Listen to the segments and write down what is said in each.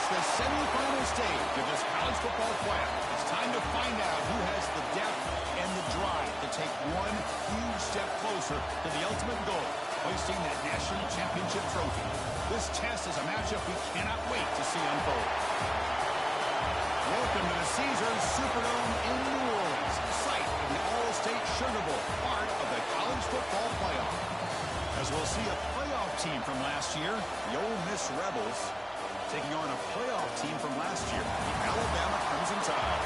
It's the semifinal stage of this college football playoff. It's time to find out who has the depth and the drive to take one huge step closer to the ultimate goal, hoisting that national championship trophy. This test is a matchup we cannot wait to see unfold. Welcome to the Caesars Superdome in New Orleans, site of the All-State Sugar Bowl, part of the college football playoff. As we'll see a playoff team from last year, the Ole Miss Rebels, taking on a playoff team from last year, the Alabama Crimson Tide.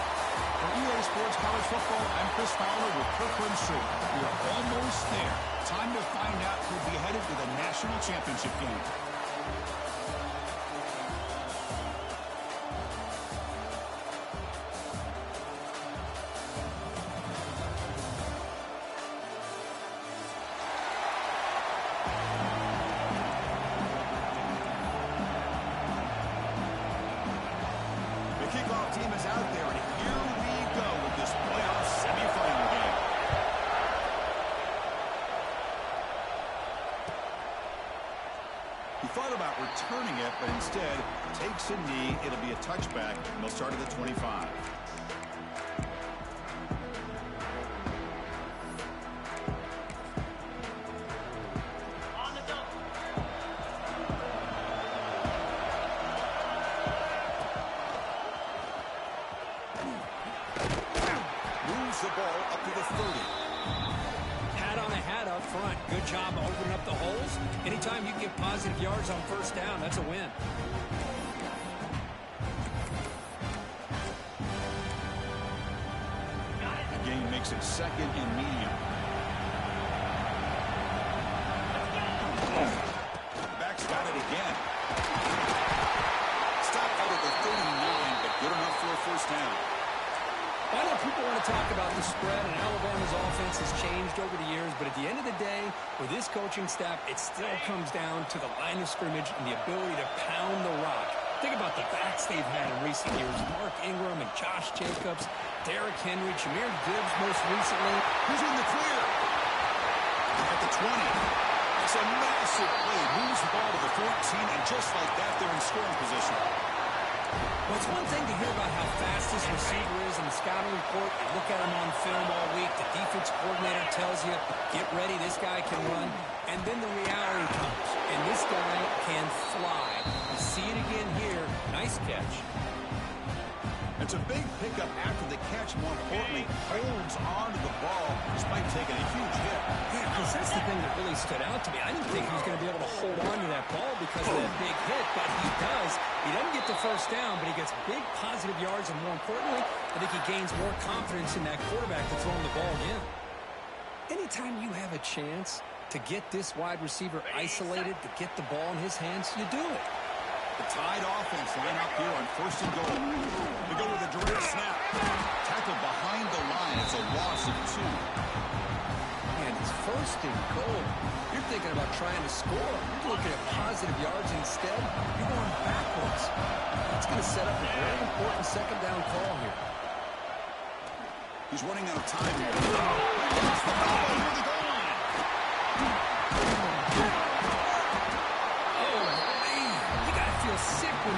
For EA Sports College Football, I'm Chris Fowler with Kirkland Street. We are almost there. Time to find out who'll be headed to the national championship game. Kickoff team is out there, and here we go with this playoff semifinal game. He thought about returning it, but instead takes a knee. It'll be a touchback, and they'll start at the 25. The ball up to the 30. Hat on a hat up front. Good job of opening up the holes. Anytime you can get positive yards on first down, that's a win. The game makes it second and medium. Back's got it again. Stop out at the 39, but good enough for a first down. I know people want to talk about the spread, and Alabama's offense has changed over the years, but at the end of the day, with this coaching staff, it still comes down to the line of scrimmage and the ability to pound the rock. Think about the backs they've had in recent years. Mark Ingram and Josh Jacobs, Derrick Henry, Jahmyr Gibbs most recently. Who's in the clear? At the 20. It's a massive play. Moves the ball to the 14, and just like that, they're in scoring position. Well, it's one thing to hear about how fast this receiver is in the scouting report. You look at him on film all week. The defense coordinator tells you, get ready, this guy can run. And then the reality comes, and this guy can fly. You see it again here. Nice catch. It's a big pickup after the catch. More importantly, holds on to the ball despite taking a huge hit. Yeah, because that's the thing that really stood out to me. I didn't think he was going to be able to hold on to that ball because of that big hit, but he does. He doesn't get the first down, but he gets big positive yards, and more importantly, I think he gains more confidence in that quarterback to throw him the ball again. Anytime you have a chance to get this wide receiver isolated, to get the ball in his hands, you do it. The Tide offense line up here on first and goal. We go with a direct snap. Tackled behind the line. It's a loss of 2. And it's first and goal. You're thinking about trying to score. You're looking at positive yards instead. You're going backwards. That's going to set up a very important second down call here. He's running out of time here. He gets the ball near the goal line. Oh, man. You got to feel sick when...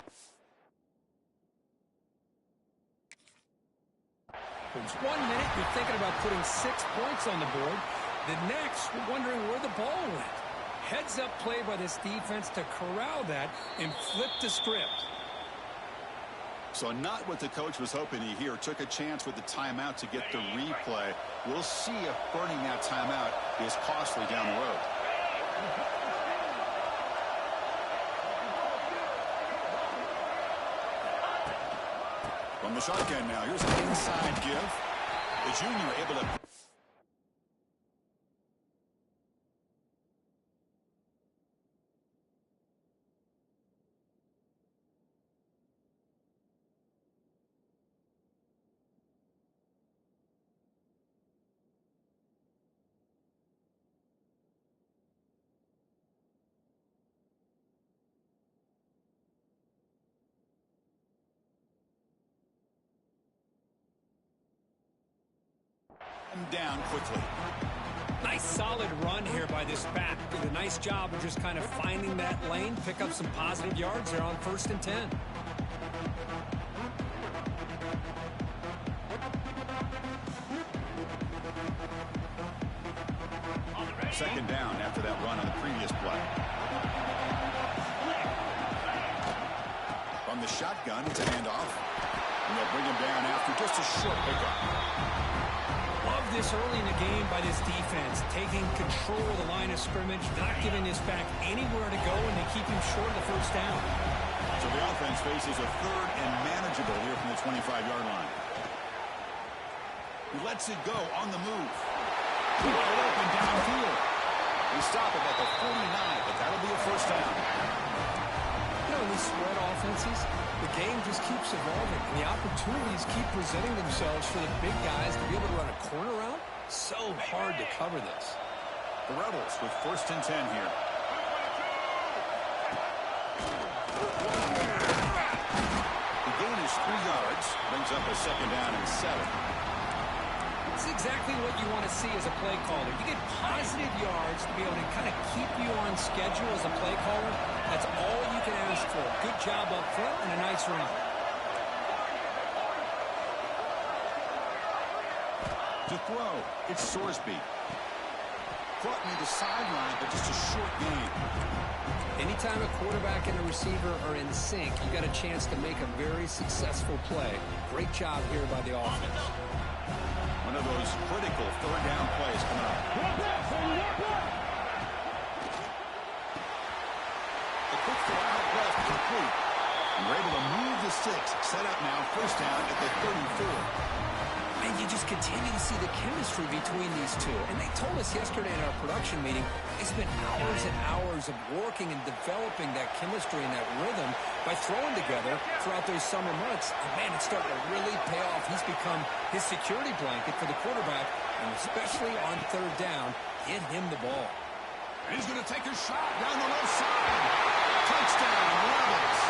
It's 1 minute, you're thinking about putting 6 points on the board. The next, you're wondering where the ball went. Heads-up play by this defense to corral that and flip the script. So not what the coach was hoping to hear. Took a chance with the timeout to get the replay. We'll see if burning that timeout is costly down the road. From the shotgun now, here's an inside give. The junior able to... down quickly. Nice solid run here by this back. Did a nice job of just kind of finding that lane, pick up some positive yards there on 1st and 10. Second down after that run on the previous play. From the shotgun, it's a handoff. And they'll bring him down after just a short pickup. Love this early in the game by this defense, taking control of the line of scrimmage, not giving this back anywhere to go, and they keep him short of the first down. So the offense faces a third and manageable here from the 25-yard line. He lets it go on the move. Wide open downfield. We stop it at the 49, but that'll be a first down. You know, in these spread offenses, the game just keeps evolving, and the opportunities keep presenting themselves for the big guys to be able to run a corner route. So hard to cover this. The Rebels with 1st and 10 here. The gain is 3 yards, brings up a second down and 7. It's exactly what you want to see as a play caller. You get positive yards to be able to kind of keep you on schedule as a play caller. That's all you can ask for. Good job up front and a nice run. To throw, it's Sorsby. Caught near the sideline, but just a short gain. Anytime a quarterback and a receiver are in sync, you got a chance to make a very successful play. Great job here by the offense. One of those critical third down plays coming up. The quick throw out left complete. And we're able to move the sticks. Set up now, first down at the 34. And you just continue to see the chemistry between these two. And they told us yesterday in our production meeting, they spent hours and hours of working and developing that chemistry and that rhythm by throwing together throughout those summer months. And man, it's starting to really pay off. He's become his security blanket for the quarterback, and especially on third down, get him the ball. And he's going to take a shot down the left side. Touchdown, Rebels,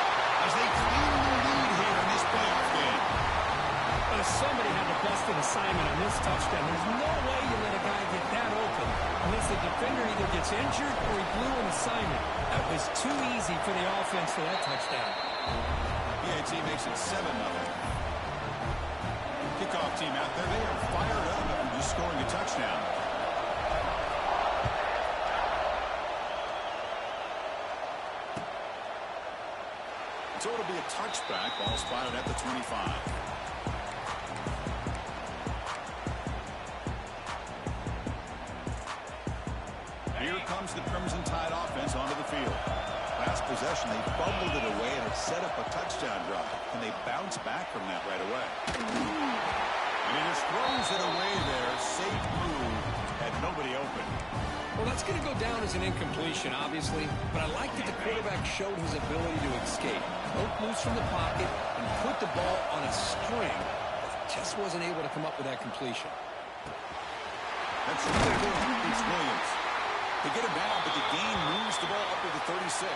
as they claim the lead here in this playoff game. Somebody had the best of assignment on this touchdown. There's no way you let a guy get that open unless the defender either gets injured or he blew an assignment. That was too easy for the offense for that touchdown. PAT makes it 7-0. Kickoff team out there, they are fired up after just scoring a touchdown. So it'll be a touchback. Ball spotted at the 25. Here comes the Crimson Tide offense onto the field. Last possession, they fumbled it away, and it set up a touchdown drive. And they bounce back from that right away. And he just throws it away there. Safe move. Had nobody open. Well, that's going to go down as an incompletion, obviously. But I like that the quarterback showed his ability to escape. Broke loose from the pocket and put the ball on a string. Just wasn't able to come up with that completion. That's really good. It's Williams. They get him down, but the gain moves the ball up to the 36.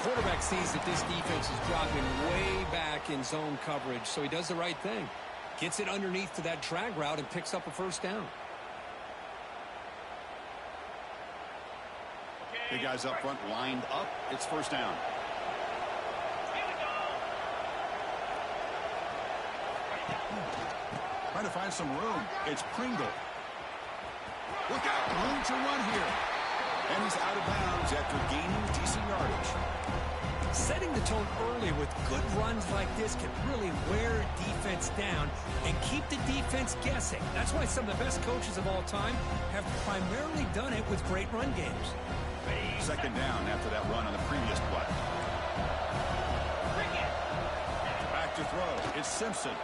Quarterback sees that this defense is dropping way back in zone coverage, so he does the right thing. Gets it underneath to that drag route and picks up a first down. Big guys up front lined up. It's first down. Trying to find some room. It's Pringle. Look out, room to run here. And he's out of bounds after gaining decent yardage. Setting the tone early with good runs like this can really wear defense down and keep the defense guessing. That's why some of the best coaches of all time have primarily done it with great run games. Second down after that run on the previous play. Back to throw. It's Simpson.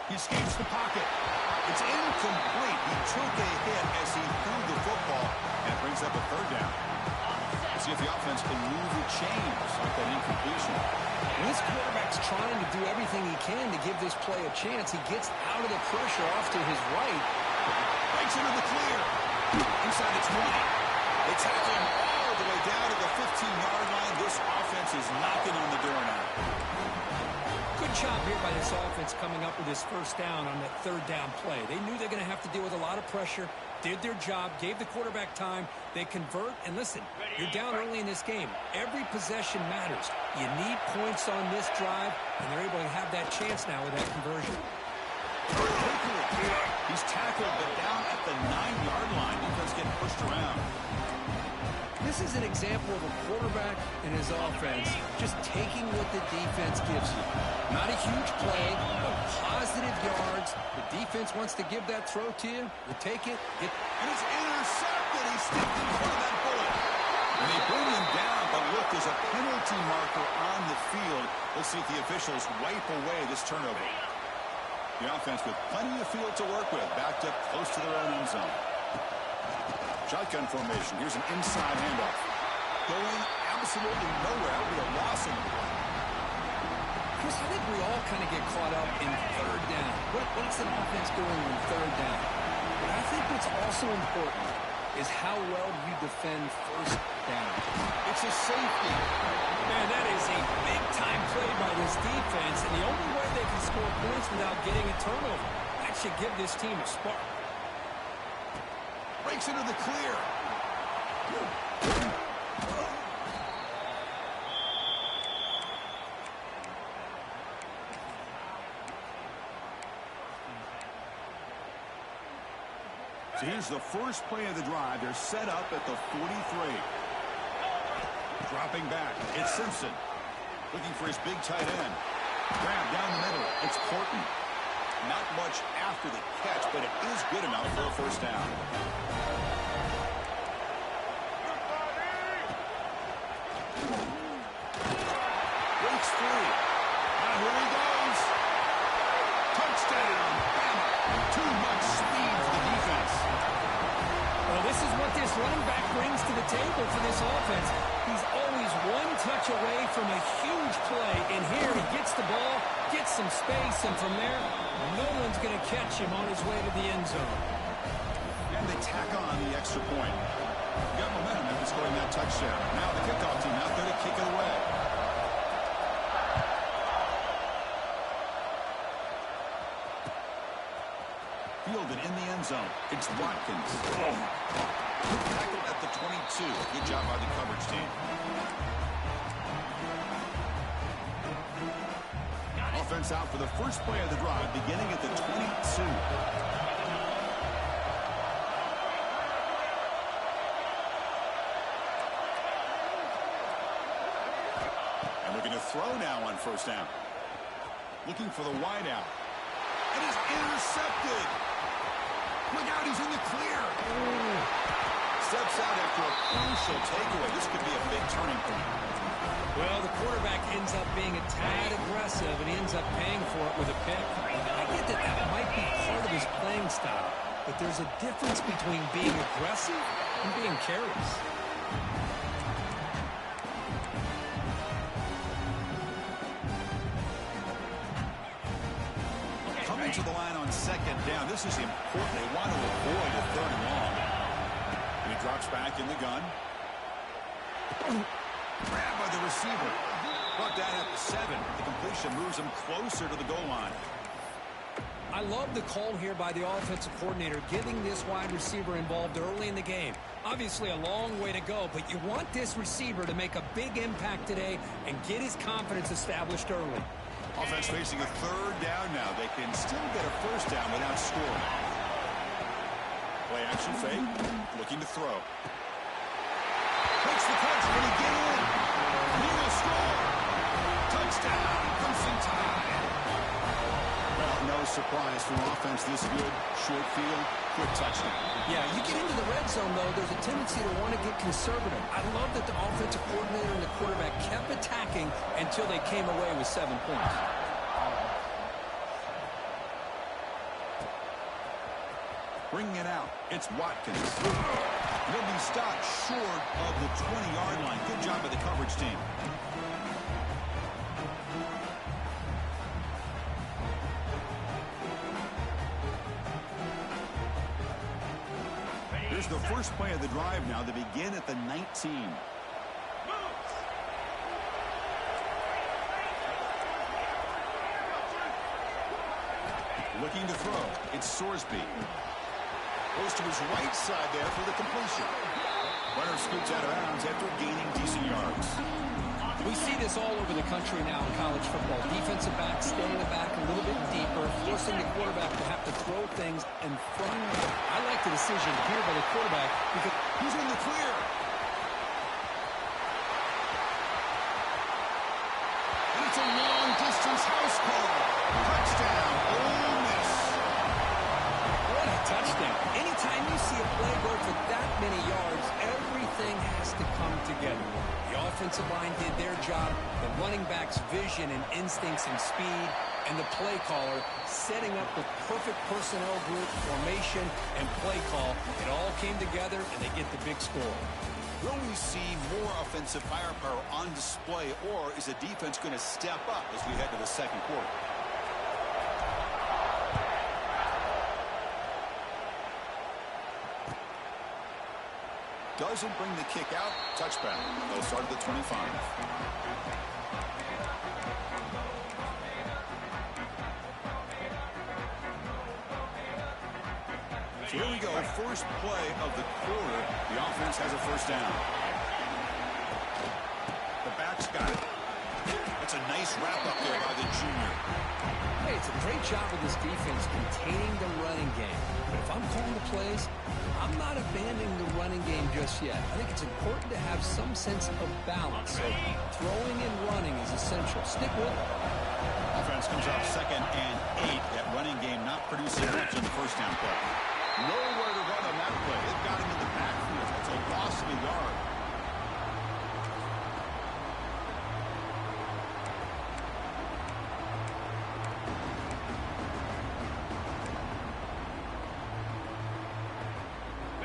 He escapes the pocket. It's incomplete. He took a hit as he threw the football, and it brings up a third down. Let's see if the offense can move the chains with that incompletion. And this quarterback's trying to do everything he can to give this play a chance. He gets out of the pressure off to his right. Breaks into the clear. Inside the 20. They tackle him all the way down to the 15-yard line. This offense is knocking on the door now. Good job here by this offense coming up with this first down on that third down play. They knew they're going to have to deal with a lot of pressure, did their job, gave the quarterback time. They convert, and listen, you're down early in this game. Every possession matters. You need points on this drive, and they're able to have that chance now with that conversion. He's tackled, but down at the 9-yard line. Defense getting pushed around. This is an example of a quarterback and his offense just taking what the defense gives you. Not a huge play, but positive yards. The defense wants to give that throw to you. You take it. And it's intercepted. He stepped in front of that bullet. And they bring him down, but look, there's a penalty marker on the field. Let's see if the officials wipe away this turnover. The offense with plenty of field to work with, backed up close to their own end zone. Shotgun formation. Here's an inside handoff. Going absolutely nowhere. That would be a loss in the play. Chris, I think we all kind of get caught up in third down. What's an offense doing in third down? But I think what's also important is how well you defend first down. It's a safety. Man, that is a big-time play by this defense, and the only way they can score points without getting a turnover. That should give this team a spark. Breaks into the clear. So here's the first play of the drive. They're set up at the 43. Dropping back. It's Simpson. Looking for his big tight end. Grab down the middle. It's Porton. Not much after the catch, but it is good enough for a first down. Breaks free. Now here he goes. Touchdown, Bama. Too much speed for the defense. Well, this is what this running back brings to the table for this offense. He's always one touch away from a huge play. And here he gets the ball, gets some space, and from there, no one's going to catch him on his way to the end zone. And they tack on the extra point. Got momentum after scoring that touchdown. Now the kickoff team out there to kick it away. Fielded in the end zone. It's Watkins. Tackled at the 22. Good job by the coverage team. Offense out for the first play of the drive, beginning at the 22. And looking to throw now on first down. Looking for the wide out. And it's intercepted. Look out, he's in the clear. Steps out after a crucial takeaway. This could be a big turning point. Well, the quarterback ends up being a tad aggressive, and he ends up paying for it with a pick. I get that that might be part of his playing style, but there's a difference between being aggressive and being careless. Coming to the line on second down. This is important. They want to avoid a third and long. And he drops back in the gun. Grabbed by the receiver. Brought down at the 7. The completion moves him closer to the goal line. I love the call here by the offensive coordinator, getting this wide receiver involved early in the game. Obviously a long way to go, but you want this receiver to make a big impact today and get his confidence established early. Offense facing a third down now. They can still get a first down without scoring. Play action fake. Looking to throw. Takes the catch. Can he get in? He will score. Touchdown. Crimson Tide. Well, no surprise from offense this good. Short field. Quick touchdown. Yeah, you get into the red zone, though, there's a tendency to want to get conservative. I love that the offensive coordinator and the quarterback kept attacking until they came away with 7 points. Bringing it out. It's Watkins. He'll be stopped short of the 20-yard line. Good job by the coverage team. Here's the first play of the drive now. They begin at the 19. Looking to throw. It's Sorsby. Goes to his right side there for the completion. Runner scoots out of bounds after gaining decent yards. We see this all over the country now in college football. Defensive backs staying back a little bit deeper, forcing the quarterback to have to throw things in front. I like the decision here by the quarterback because he's in the clear. And it's a long-distance house call. Touchdown, Ole Miss. What a touchdown. Anytime you see a play go for that many yards, everything has to come together. The offensive line did their job, the running back's vision and instincts and speed, and the play caller setting up the perfect personnel group, formation, and play call. It all came together, and they get the big score. Will we see more offensive firepower on display, or is the defense going to step up as we head to the second quarter? Doesn't bring the kick out. Touchback. They'll start at the 25. So here we go. First play of the quarter. The offense has a first down. The back's got it. It's a nice wrap up there by the junior. Hey, it's a great job of this defense containing the running game. But if I'm calling the plays, I'm not abandoning the running game just yet. I think it's important to have some sense of balance. So throwing and running is essential. Stick with it. Offense comes up 2nd and 8. That running game not producing much in the first down play. Nowhere to run on that play. It got him in the backfield. It's a loss of a yard.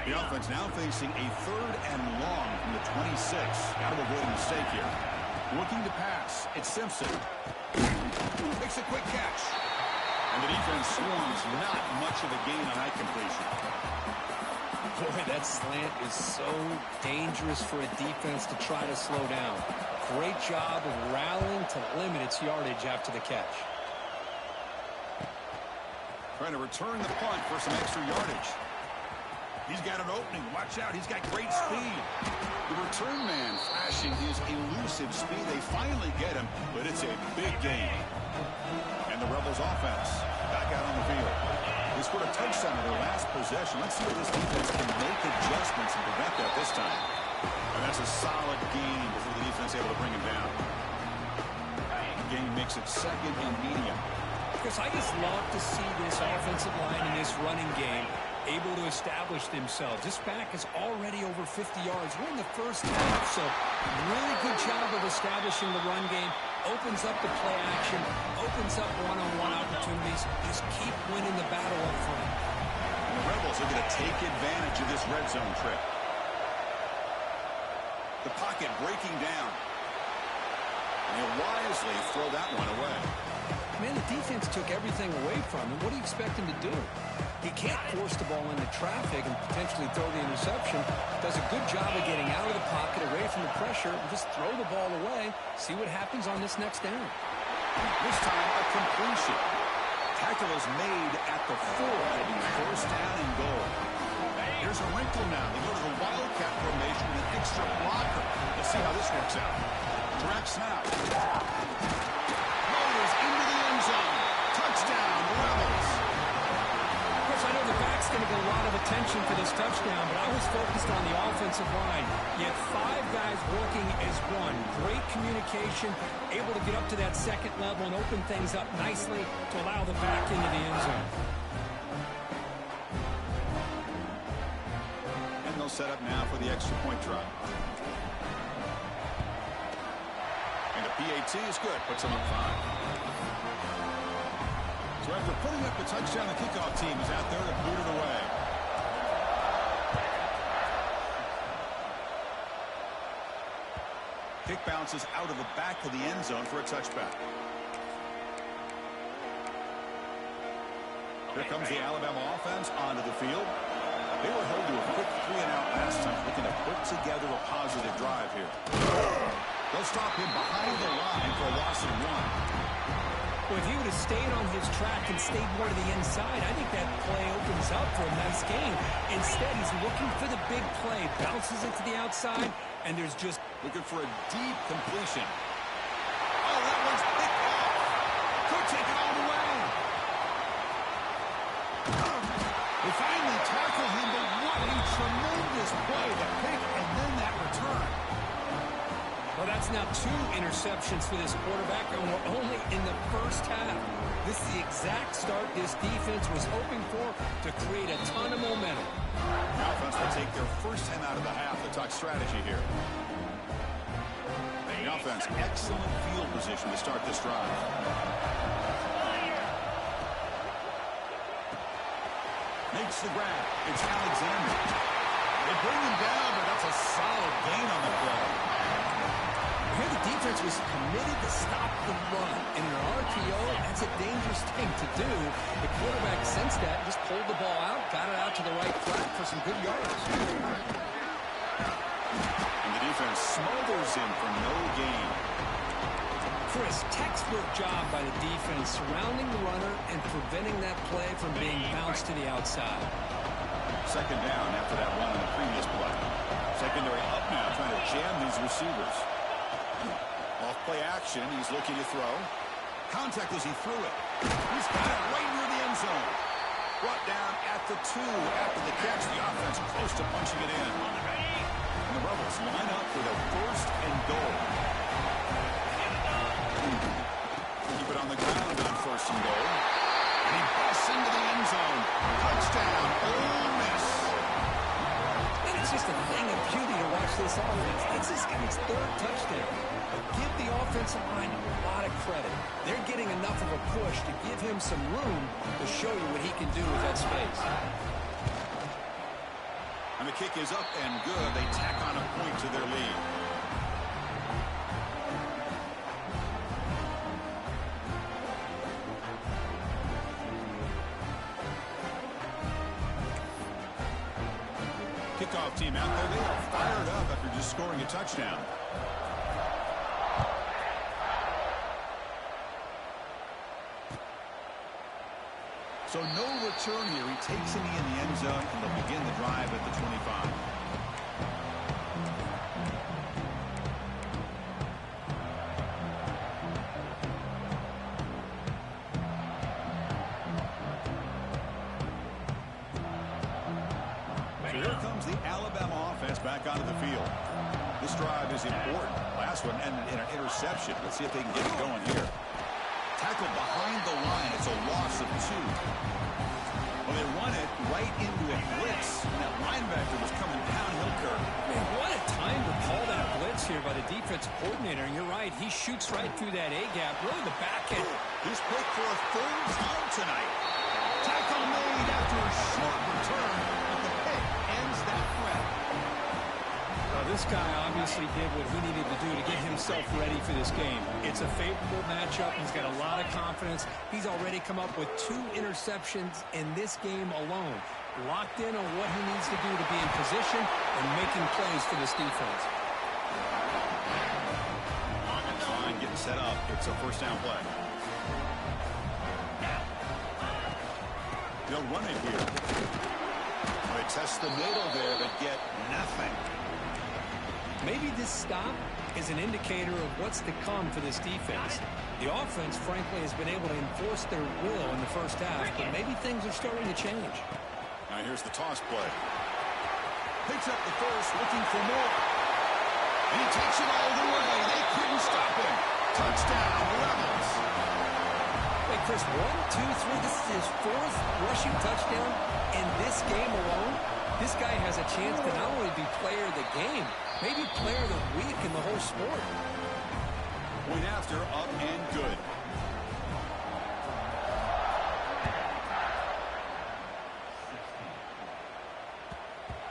The offense now facing a 3rd and long from the 26. Got to avoid a mistake here. Looking to pass. It's Simpson. Makes a quick catch. And the defense swarms. Not much of a gain on that completion. Boy, that slant is so dangerous for a defense to try to slow down. Great job of rallying to limit its yardage after the catch. Trying to return the punt for some extra yardage. He's got an opening. Watch out. He's got great speed. The return man flashing his elusive speed. They finally get him, but it's a big gain. And the Rebels offense back out on the field. They scored a touchdown in their last possession. Let's see if this defense can make adjustments and prevent that this time. And that's a solid gain before the defense able to bring him down. The game makes it 2nd and medium. Chris, I just love to see this offensive line and this running game able to establish themselves. This back is already over 50 yards. We're in the first half, so really good job of establishing the run game. Opens up the play action, opens up one-on-one opportunities. Just keep winning the battle up front. And the Rebels are going to take advantage of this red zone trip. The pocket breaking down. And he'll wisely throw that one away. Man, the defense took everything away from him. What do you expect him to do? He can't force the ball into traffic and potentially throw the interception. Does a good job of getting out of the pocket, away from the pressure, and just throw the ball away. See what happens on this next down. This time, a completion. Tackle is made at the 4. It'll be first down and goal. Here's a wrinkle now. They go to the Wildcat formation with an extra blocker. Let's see how this works out. Direct snap. Motors into the end zone. Touchdown, Rebels. I know the back's going to get a lot of attention for this touchdown, but I was focused on the offensive line. You had 5 guys working as one. Great communication, able to get up to that second level and open things up nicely to allow the back into the end zone. And they'll set up now for the extra point try. And the PAT is good. Puts them up 5. So after putting up the touchdown, the kickoff team is out there to boot it away. Kick bounces out of the back of the end zone for a touchback. Here comes the Alabama offense onto the field. They were held to a quick 3-and-out last time, looking to put together a positive drive here. They'll stop him behind the line for a loss of 1. Well, if he would have stayed on his track and stayed more to the inside, I think that play opens up for a nice gain. Instead, he's looking for the big play, bounces it to the outside, and there's just... Looking for a deep completion. Oh, that one's picked off. Could take it all the way. They finally tackle him, but what a tremendous play. The pick and then that return. Well, that's now 2 interceptions for this quarterback, and we're only in the first half. This is the exact start this defense was hoping for to create a ton of momentum. The offense will take their first 10 out of the half. They talk strategy here. The offense, excellent field position to start this drive. Makes the grab. It's Alexander. They bring him down, but that's a solid gain on the play. Here the defense was committed to stop the run. In an RPO, that's a dangerous thing to do. The quarterback sensed that, just pulled the ball out, got it out to the right flat for some good yards. And the defense smothers him for no gain. Chris, textbook job by the defense surrounding the runner and preventing that play from being bounced to the outside. Second down after that one in the previous play. Secondary up now, trying to jam these receivers. Off play action, he's looking to throw. Contact as he threw it. He's got it right near the end zone. Brought down at the 2 after the catch. The offense close to punching it in. And the Rebels line up for their first and goal. Keep it on the ground on first and goal. And he busts into the end zone. Touchdown, Ole Miss. And it's just a thing of beauty to watch this offense. It's this guy's 3rd touchdown. But give the offensive line a lot of credit. They're getting enough of a push to give him some room to show you what he can do with that space. And the kick is up and good. They tack on a point to their lead. Kickoff team out there. They are fired up after just scoring a touchdown. So no return here. He takes a knee in the end zone, and they'll begin the drive at the 25. So here comes the Alabama offense back onto the field. This drive is important. Last one ended in an interception. Let's see if they can get it going here. Tackled behind the line. It's a loss of 2. Well, they run it right into a blitz. And that linebacker was coming downhill curve. Man, what a time to call that blitz here by the defensive coordinator. And you're right, he shoots right through that A-gap. Really the back end. He's picked for a 3rd time tonight. Tackle made after a short return. But the pick ends that threat. This guy obviously did what he needed to do to get himself ready for this game. It's a favorable matchup. He's got a lot of confidence. He's already come up with 2 interceptions in this game alone. Locked in on what he needs to do to be in position and making plays for this defense. Line getting set up. It's a first down play. They'll run it here. They test the middle there, but get nothing. Maybe this stop is an indicator of what's to come for this defense. The offense, frankly, has been able to enforce their will in the first half, but maybe things are starting to change. Now here's the toss play. Picks up the first, looking for more. And he takes it all the way. They couldn't stop him. Touchdown, Rebels. Hey, Chris, 1, 2, 3. This is his 4th rushing touchdown in this game alone. This guy has a chance to not only be player of the game, maybe player of the week in the whole sport. Point after, up and good.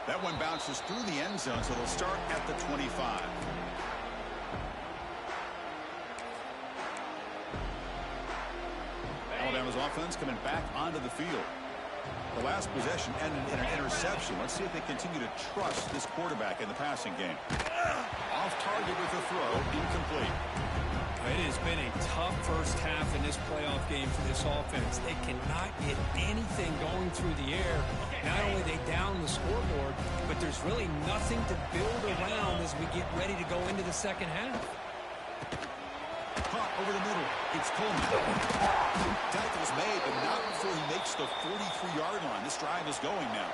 That one bounces through the end zone, so they'll start at the 25. Alabama's offense coming back onto the field. The last possession ended in an interception. Let's see if they continue to trust this quarterback in the passing game. Off target with the throw, incomplete. It has been a tough first half in this playoff game for this offense. They cannot get anything going through the air. Not only are they down the scoreboard, but there's really nothing to build around as we get ready to go into the second half. Caught over the middle. It's Coleman. Tackle's made, but not before he makes the 43-yard line. This drive is going now.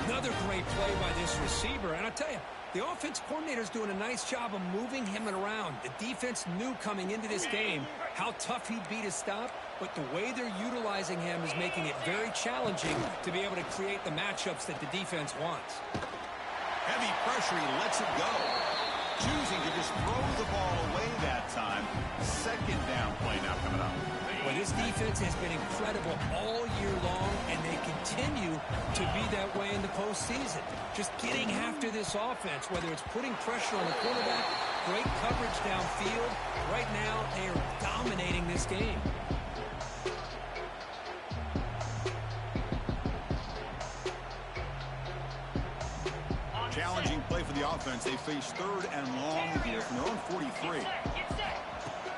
Another great play by this receiver. And I'll tell you, the offense coordinator's doing a nice job of moving him around. The defense knew coming into this game how tough he'd be to stop, but the way they're utilizing him is making it very challenging to be able to create the matchups that the defense wants. Heavy pressure, he lets it go. Choosing to just throw the ball away that time. Second down play now coming up. Well, this defense has been incredible all year long, and they continue to be that way in the postseason. Just getting after this offense, whether it's putting pressure on the quarterback, great coverage downfield. Right now, they are dominating this game. Challenging play for the offense. They face third and long here from their own 43.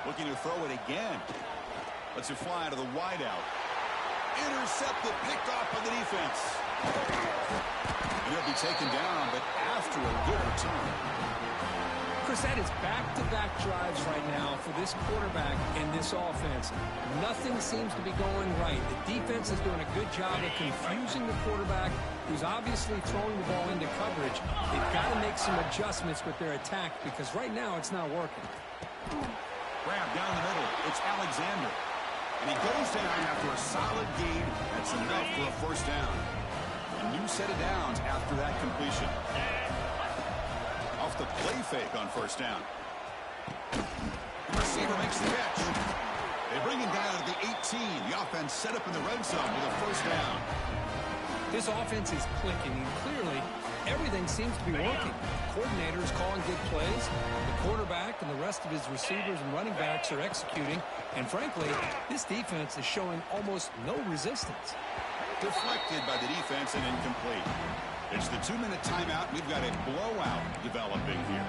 Looking to throw it again. Lets it fly to the wideout. Intercepted, picked off by the defense. And he'll be taken down, but after a good return. Chris, that is back-to-back drives right now for this quarterback and this offense. Nothing seems to be going right. The defense is doing a good job of confusing the quarterback, who's obviously throwing the ball into coverage. They've got to make some adjustments with their attack because right now it's not working. Grab down the middle. It's Alexander. And he goes down after a solid gain. That's enough for a first down. A new set of downs after that completion. Off the play fake on first down. The receiver makes the catch. They bring him down to the 18. The offense set up in the red zone with a first down. This offense is clicking, and clearly everything seems to be working. The coordinator is calling good plays. The quarterback and the rest of his receivers and running backs are executing. And frankly, this defense is showing almost no resistance. Deflected by the defense and incomplete. It's the 2-minute timeout. We've got a blowout developing here.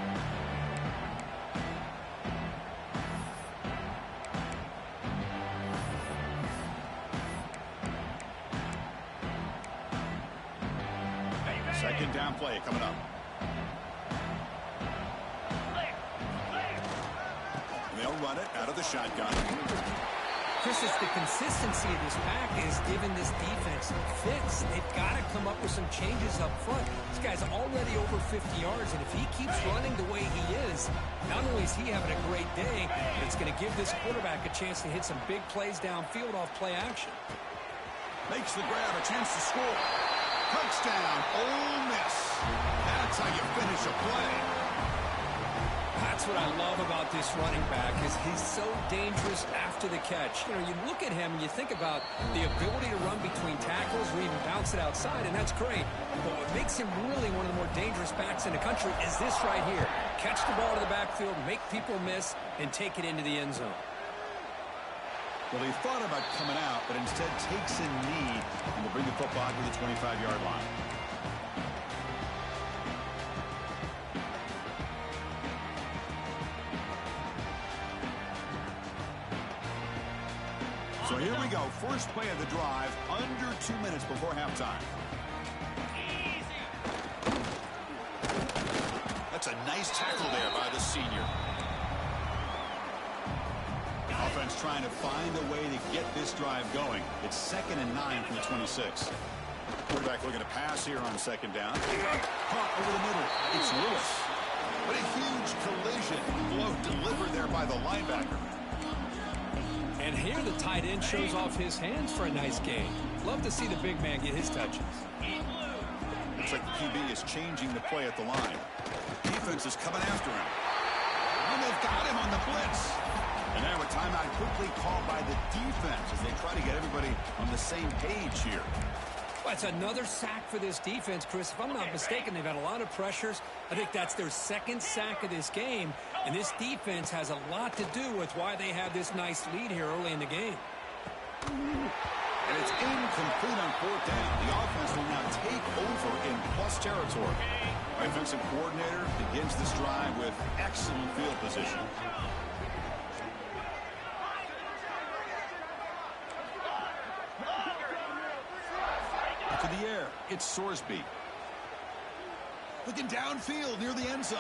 Second down play coming up. They'll run it out of the shotgun. Chris, it's the consistency of this pack is giving this defense fits. They've got to come up with some changes up front. This guy's already over 50 yards, and if he keeps running the way he is, not only is he having a great day, but it's going to give this quarterback a chance to hit some big plays downfield off play action. Makes the grab, a chance to score. Touchdown, Ole Miss. That's how you finish a play. That's what I love about this running back is he's so dangerous after the catch. You know, you look at him and you think about the ability to run between tackles or even bounce it outside, and that's great. But what makes him really one of the more dangerous backs in the country is this right here. Catch the ball to the backfield, make people miss, and take it into the end zone. Well, he thought about coming out, but instead takes a knee and will bring the football to the 25-yard line. So here we go. First play of the drive, under 2 minutes before halftime. That's a nice tackle there by the senior. Offense trying to find a way to get this drive going. It's 2nd and 9 from the 26. Quarterback looking to pass here on second down. Caught over the middle. It's Lewis. But a huge collision. Blow delivered there by the linebacker. And here the tight end shows off his hands for a nice gain. Love to see the big man get his touches. Looks like the QB is changing the play at the line. Defense is coming after him. And they've got him on the blitz. And now a timeout quickly called by the defense as they try to get everybody on the same page here. Well, it's another sack for this defense, Chris. If I'm not mistaken, they've had a lot of pressures. I think that's their second sack of this game. And this defense has a lot to do with why they have this nice lead here early in the game. And it's incomplete on fourth down. The offense will now take over in plus territory. Defensive coordinator begins this drive with excellent field position. To the air, it's Sorsby. Looking downfield near the end zone.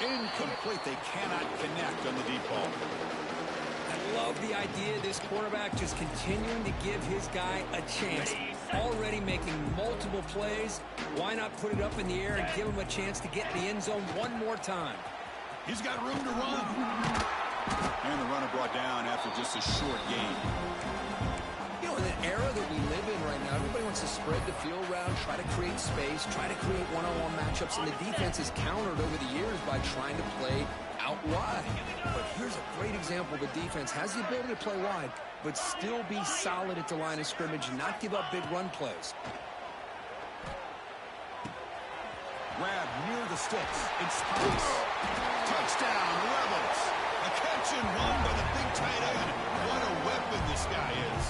Incomplete. They cannot connect on the deep ball. I love the idea of this quarterback just continuing to give his guy a chance. Already making multiple plays. Why not put it up in the air and give him a chance to get in the end zone one more time? He's got room to run. And the runner brought down after just a short gain. You know, in the era that we live in right now, everybody wants to spread the field around, try to create space, try to create one-on-one matchups, and the defense is countered over the years by trying to play out wide. But here's a great example. The defense has the ability to play wide, but still be solid at the line of scrimmage and not give up big run plays. Grab near the sticks. It's space. Touchdown, Rebels. A catch and run by the big tight end. What a weapon this guy is.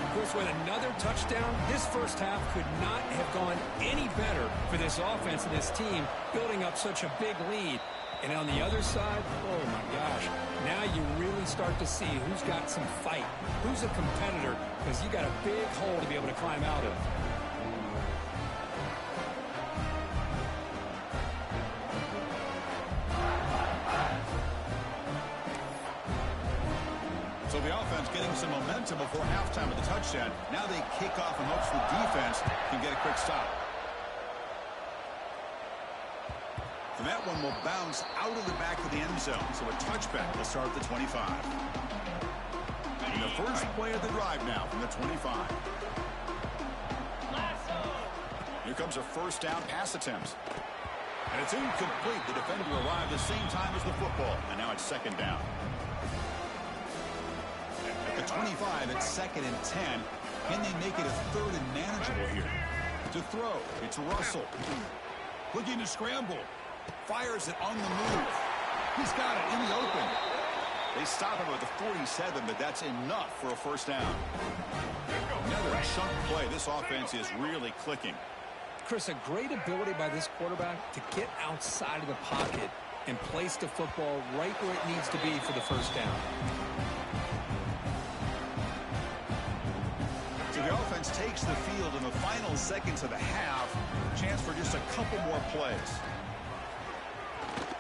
Of course, with another touchdown, this first half could not have gone any better for this offense and this team, building up such a big lead. And on the other side, oh my gosh, now you really start to see who's got some fight, who's a competitor, because you got a big hole to be able to climb out of. So the offense getting some momentum before halftime with the touchdown. Now they kick off in hopes the defense can get a quick stop. And that one will bounce out of the back of the end zone. So a touchback will start at the 25. And the first play of the drive now from the 25. Here comes a first down pass attempt. And it's incomplete. The defender arrived the same time as the football. And now it's second down. At the 25, it's 2nd and 10. Can they make it a 3rd and manageable here? To throw, it's Russell. Looking to scramble. Fires it on the move. He's got it in the open. They stop him at the 47, but that's enough for a first down. Another chunk play. This offense is really clicking. Chris, a great ability by this quarterback to get outside of the pocket and place the football right where it needs to be for the first down. So the offense takes the field in the final seconds of the half. Chance for just a couple more plays.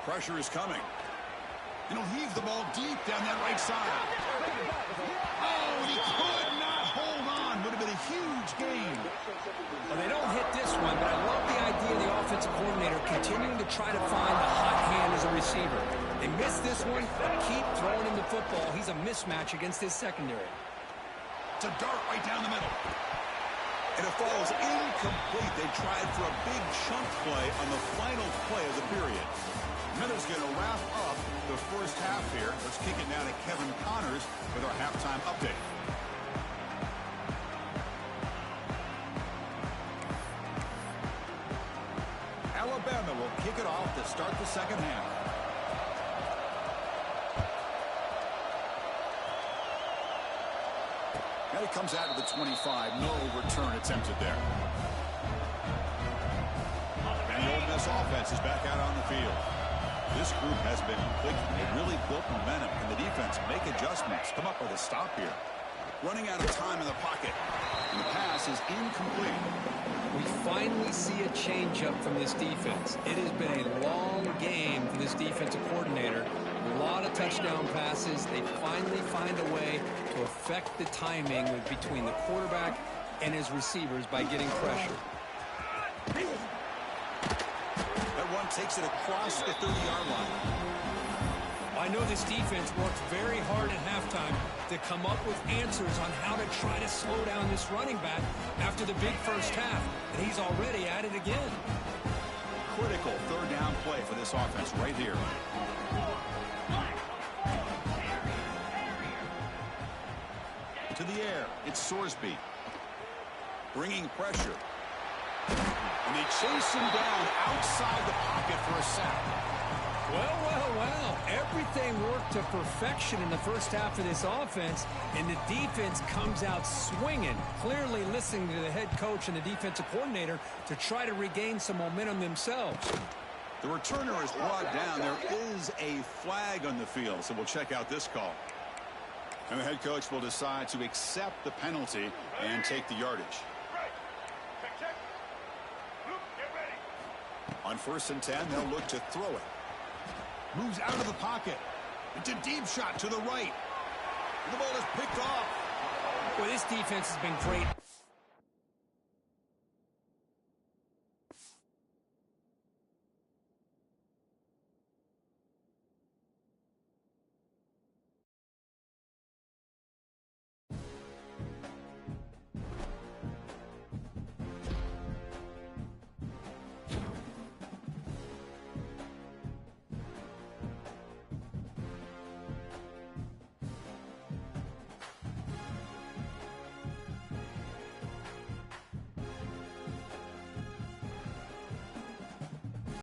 Pressure is coming. And he'll heave the ball deep down that right side. Oh, he could not hold on. Would have been a huge gain. Well, they don't hit this one, but I love the idea of the offensive coordinator continuing to try to find the hot hand as a receiver. They miss this one, but keep throwing him the football. He's a mismatch against his secondary. It's a dart right down the middle. And it falls incomplete. They tried for a big chunk play on the final play of the period. Miller's going to wrap up the first half here. Let's kick it now to Kevin Connors with our halftime update. Alabama will kick it off to start the second half. Now he comes out of the 25. No return attempted there. And the Ole Miss offense is back out on the field. This group has been clicking. They really built momentum. And the defense make adjustments. Come up with a stop here. Running out of time in the pocket. And the pass is incomplete. We finally see a changeup from this defense. It has been a long game for this defensive coordinator. A lot of touchdown passes. They finally find a way to affect the timing between the quarterback and his receivers by getting pressure. That one takes it across the 30-yard line. I know this defense worked very hard at halftime to come up with answers on how to try to slow down this running back after the big first half, and he's already at it again. Critical third down play for this offense right here. To the air, it's Sorsby. Bringing pressure. And they chase him down outside the pocket for a sack. Well, well, well. Everything worked to perfection in the first half of this offense, and the defense comes out swinging, clearly listening to the head coach and the defensive coordinator to try to regain some momentum themselves. The returner is brought down. There is a flag on the field, so we'll check out this call. And the head coach will decide to accept the penalty and take the yardage. On 1st and 10, they'll look to throw it. Moves out of the pocket. It's a deep shot to the right. The ball is picked off. Well, this defense has been great